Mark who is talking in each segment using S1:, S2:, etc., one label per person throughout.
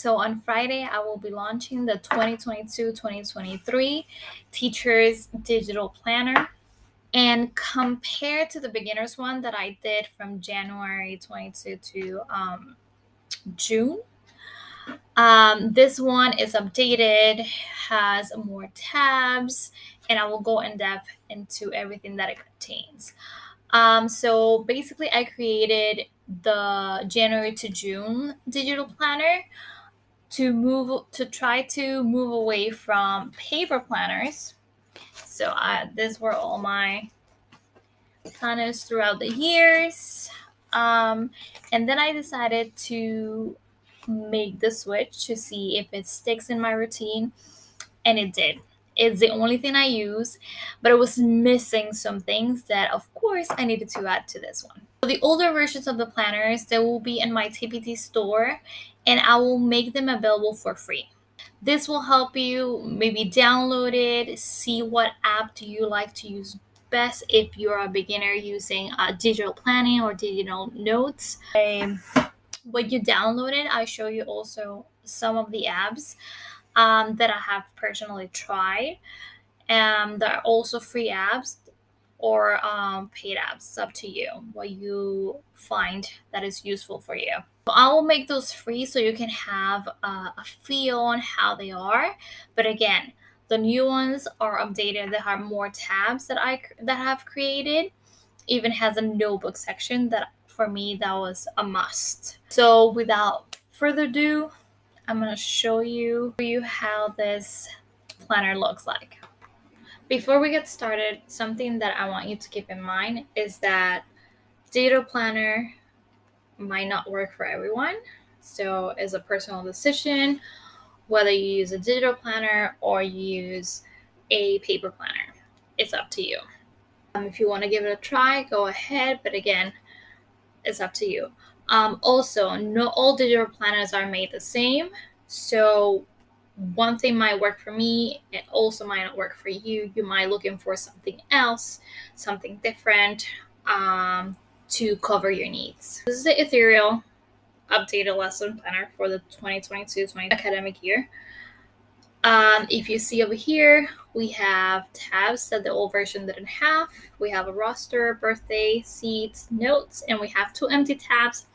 S1: So on Friday, I will be launching the 2022-2023 Teachers Digital Planner. And compared to the beginner's one that I did from January 22 to June, this one is updated, has more tabs, and I will go in depth into everything that it contains. So basically, I created the January to June digital planner to try to move away from paper planners. So these were all my planners throughout the years. And then I decided to make the switch to see if it sticks in my routine, and it did. It's the only thing I use, but it was missing some things that, of course, I needed to add to this one. So the older versions of the planners, they will be in my TPT store, and I will make them available for free. This will help you maybe download it, see what app do you like to use best if you're a beginner using digital planning or digital notes. When you download it, I show you also some of the apps that I have personally tried. There are also free apps or paid apps. It's up to you what you find that is useful for you. I will make those free so you can have a feel on how they are. But again, the new ones are updated. They have more tabs that I have created. Even has a notebook section that for me that was a must. So without further ado, I'm going to show you how this planner looks like. Before we get started, something that I want you to keep in mind is that digital planner might not work for everyone. So it's a personal decision whether you use a digital planner or you use a paper planner. It's up to you. If you want to give it a try, go ahead. But again, it's up to you. Also, not all digital planners are made the same. So one thing might work for me, it also might not work for you. You might be looking for something else, something different to cover your needs. This is the Ethereal updated lesson planner for the 2022-20 academic year. If you see over here, we have tabs that the old version didn't have. We have a roster, birthday, seats, notes, and we have 2 empty tabs.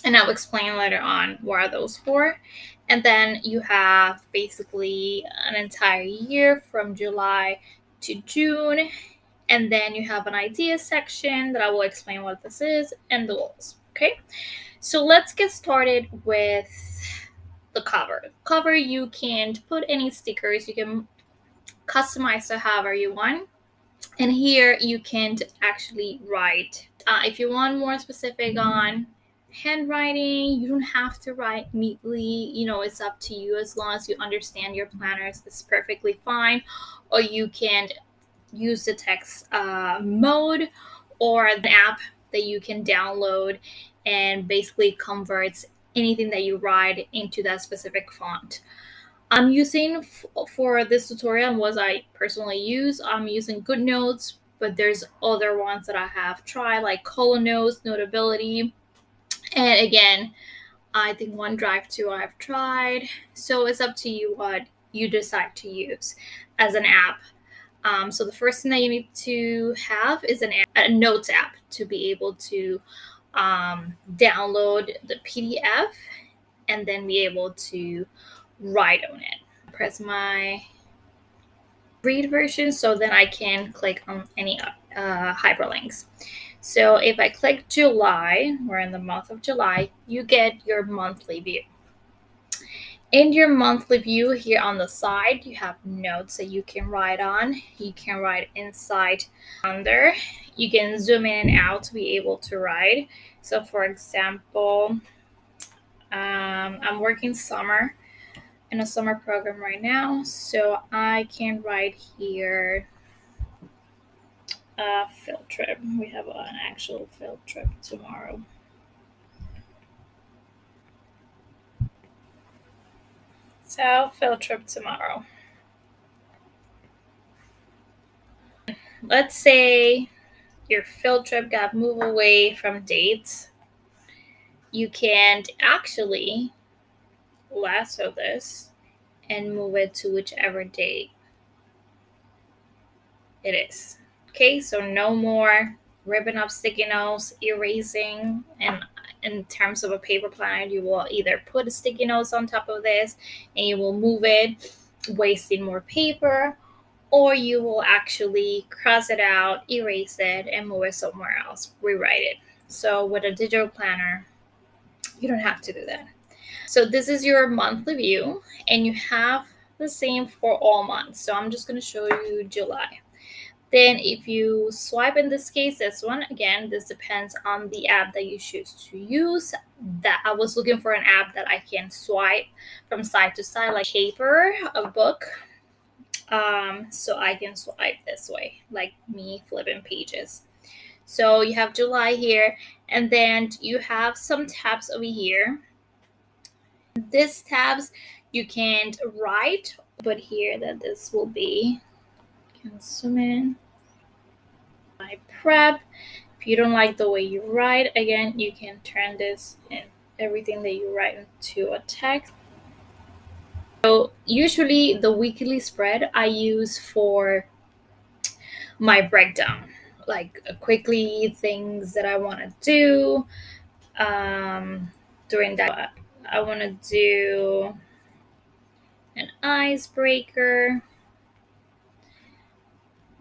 S1: And I'll explain later on what are those for. And then you have basically an entire year from July to June. And then you have an ideas section that I will explain what this is and the goals. Okay, so let's get started with the cover. Cover, you can put any stickers. You can customize it however you want. And here you can actually write. If you want more specific on handwriting, you don't have to write neatly. It's up to you. As long as you understand your planners, it's perfectly fine. Or you can use the text mode or an app that you can download and basically converts anything that you write into that specific font. I'm using for this tutorial and what I personally use, I'm using GoodNotes, but there's other ones that I have tried like ColoNotes, Notability, and again, I think OneDrive too I've tried. So it's up to you what you decide to use as an app. So the first thing that you need to have is a notes app to be able to download the PDF and then be able to write on it. Press my read version so then I can click on any hyperlinks. So if I click July, we're in the month of July, you get your monthly view. In your monthly view here on the side, you have notes that you can write on. You can write inside under. You can zoom in and out to be able to write. So for example, I'm working summer in a summer program right now. So I can write here field trip. We have an actual field trip tomorrow. So field trip tomorrow. Let's say your field trip got moved away from dates. You can actually lasso this and move it to whichever date it is. Okay, so no more ripping up sticky notes, erasing, and in terms of a paper planner, you will either put a sticky notes on top of this and you will move it, wasting more paper, or you will actually cross it out, erase it, and move it somewhere else, rewrite it. So with a digital planner, you don't have to do that. So this is your monthly view, and you have the same for all months. So I'm just going to show you July. Then if you swipe, in this case, this one, again, this depends on the app that you choose to use. That I was looking for an app that I can swipe from side to side, like paper, a book. So I can swipe this way, like me flipping pages. So you have July here, and then you have some tabs over here. These tabs you can't write, but here that this will be, can zoom in. My prep. If you don't like the way you write, again, you can turn this and everything that you write into a text. So usually the weekly spread I use for my breakdown, like quickly things that I want to do. During that, I want to do an icebreaker,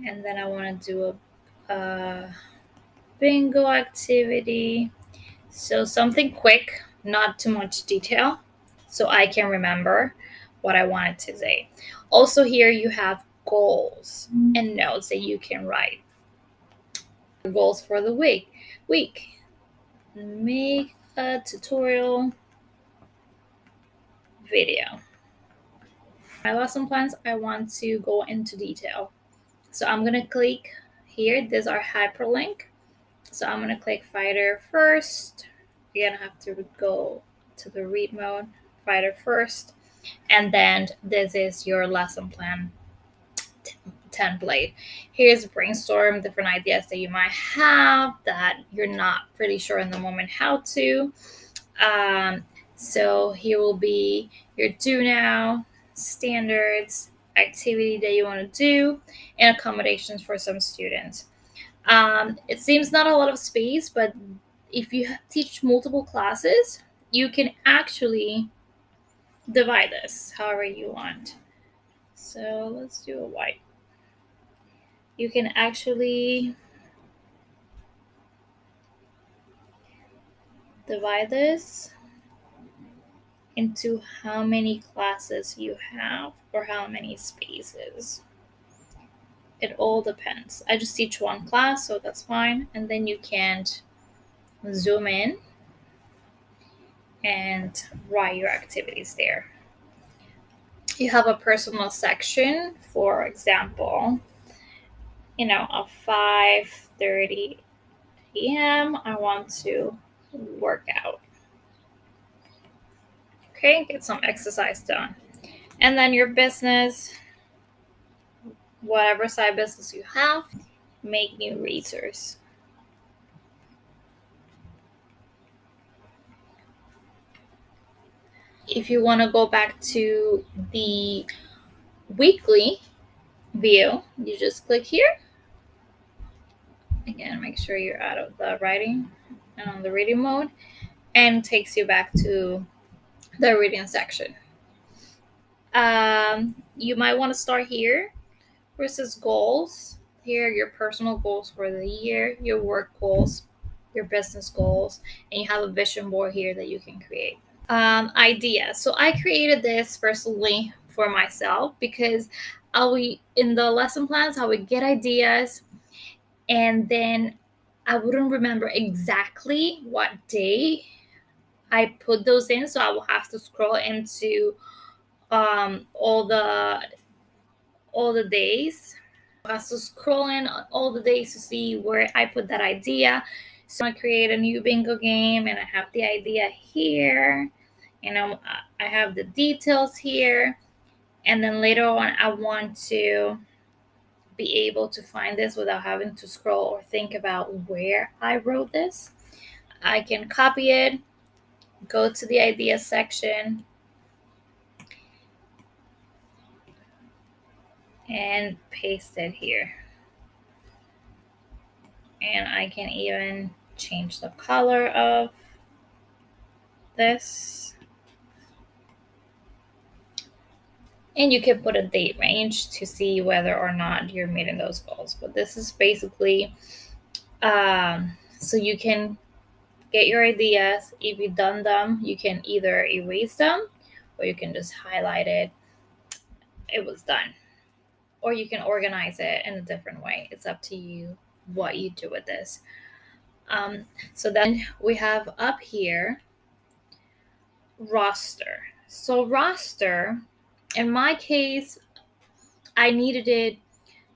S1: and then I want to do a bingo activity. So something quick, not too much detail, so I can remember what I wanted to say. Also here you have goals and notes that you can write. Goals for the week. Make a tutorial video. My lesson plans, I want to go into detail. So I'm going to click here. These are hyperlink. So I'm going to click Fighter first. You're going to have to go to the read mode, Fighter first. And then this is your lesson plan template. Here's brainstorm different ideas that you might have that you're not pretty sure in the moment how to. So here will be your do now, standards, activity that you want to do, and accommodations for some students. It seems not a lot of space, but if you teach multiple classes, you can actually divide this however you want. So let's do a white. You can actually divide this into how many classes you have or how many spaces. It all depends. I just teach one class, so that's fine. And then you can zoom in and write your activities there. You have a personal section, for example, at 5:30 p.m. I want to work out. Okay, get some exercise done. And then your business, whatever side business you have, make new readers. If you want to go back to the weekly view, you just click here. Again, make sure you're out of the writing and on the reading mode, and takes you back to the reading section. You might want to start here versus goals. Here are your personal goals for the year, your work goals, your business goals, and you have a vision board here that you can create. Ideas. So I created this personally for myself because in the lesson plans, I would get ideas and then I wouldn't remember exactly what day I put those in. So I will have to scroll into all the days. I have to scroll in on all the days to see where I put that idea. So I create a new bingo game and I have the idea here. I have the details here. And then later on, I want to be able to find this without having to scroll or think about where I wrote this. I can copy it, go to the idea section, and paste it here. And I can even change the color of this. And you can put a date range to see whether or not you're meeting those goals. But this is basically so you can get your ideas. If you've done them, you can either erase them or you can just highlight it. It was done. Or you can organize it in a different way. It's up to you what you do with this. So then we have up here roster. So roster, in my case, I needed it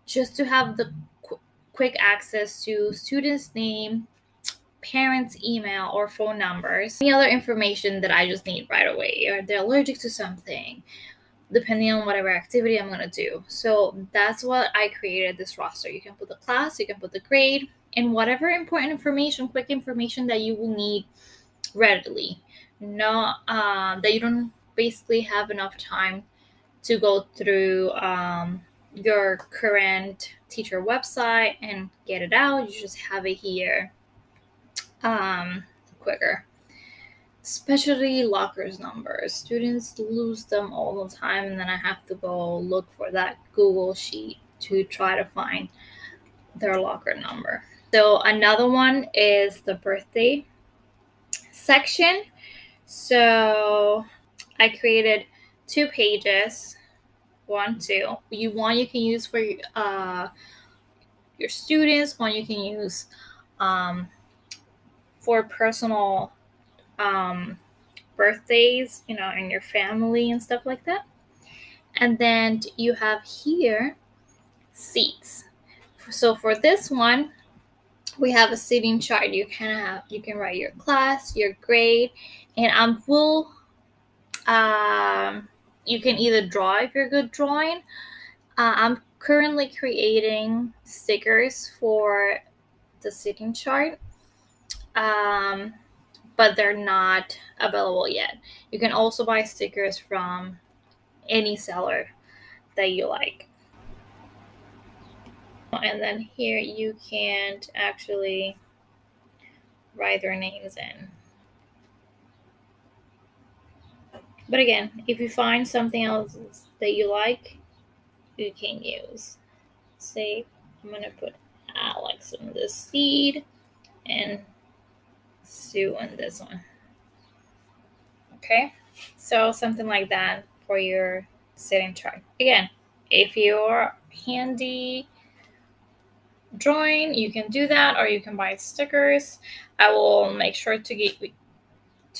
S1: just to have the quick access to students' name, parents' email or phone numbers, any other information that I just need right away, or they're allergic to something, depending on whatever activity I'm going to do. So that's what I created this roster. You can put the class, you can put the grade, and whatever important information, quick information that you will need readily. No, that you don't basically have enough time to go through your current teacher website and get it out. You just have it here quicker. Especially lockers numbers. Students lose them all the time, and then I have to go look for that Google sheet to try to find their locker number. So another one is the birthday section. So I created 2 pages. 1, 2. One you can use for your students. One you can use for personal birthdays, in your family and stuff like that. And then you have here seats. So for this one, we have a seating chart. You can write your class, your grade, and you can either draw if you're good drawing. I'm currently creating stickers for the seating chart, but they're not available yet. You can also buy stickers from any seller that you like. And then here you can't actually write their names in. But again, if you find something else that you like, you can use. Say, I'm going to put Alex in this seed and Sue in this one. Okay, so something like that for your sitting chart. Again, if you're handy drawing, you can do that, or you can buy stickers. I will make sure to give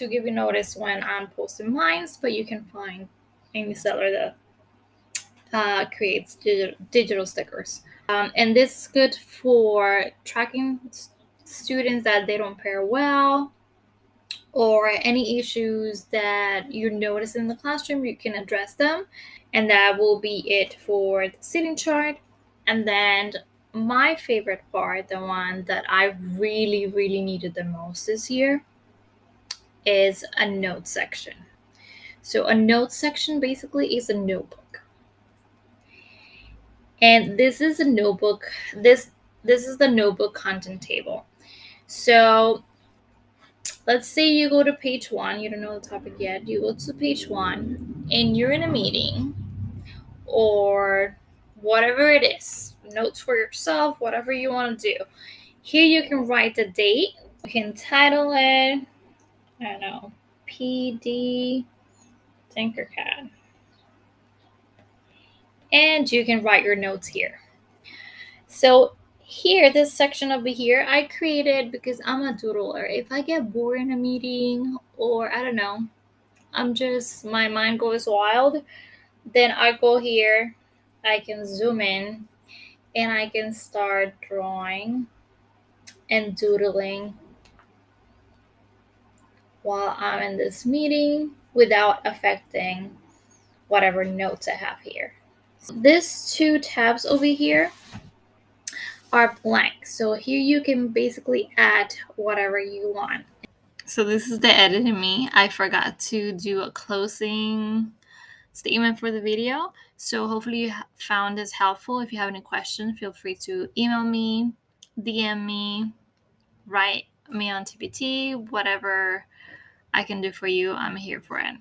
S1: you notice when I'm posting mine, but you can find any seller that creates digital stickers. And this is good for tracking students that they don't pair well, or any issues that you notice in the classroom. You can address them, and that will be it for the sitting chart. And then my favorite part, the one that I really, really needed the most this year, is a note section. So a note section basically is a notebook. And this is a notebook. This is the notebook content table. So let's say you go to page 1, you don't know the topic yet. You go to page 1 and you're in a meeting or whatever it is, notes for yourself, whatever you want to do. Here you can write the date. You can title it, I don't know, PD Tinkercad. And you can write your notes here. So here, this section over here, I created because I'm a doodler. If I get bored in a meeting, or I don't know, my mind goes wild, then I go here, I can zoom in, and I can start drawing and doodling while I'm in this meeting without affecting whatever notes I have here. These 2 tabs over here are blank. So here you can basically add whatever you want. So this is the edit in me. I forgot to do a closing statement for the video. So hopefully you found this helpful. If you have any questions, feel free to email me, DM me, write me on TPT, whatever I can do for you, I'm here for it.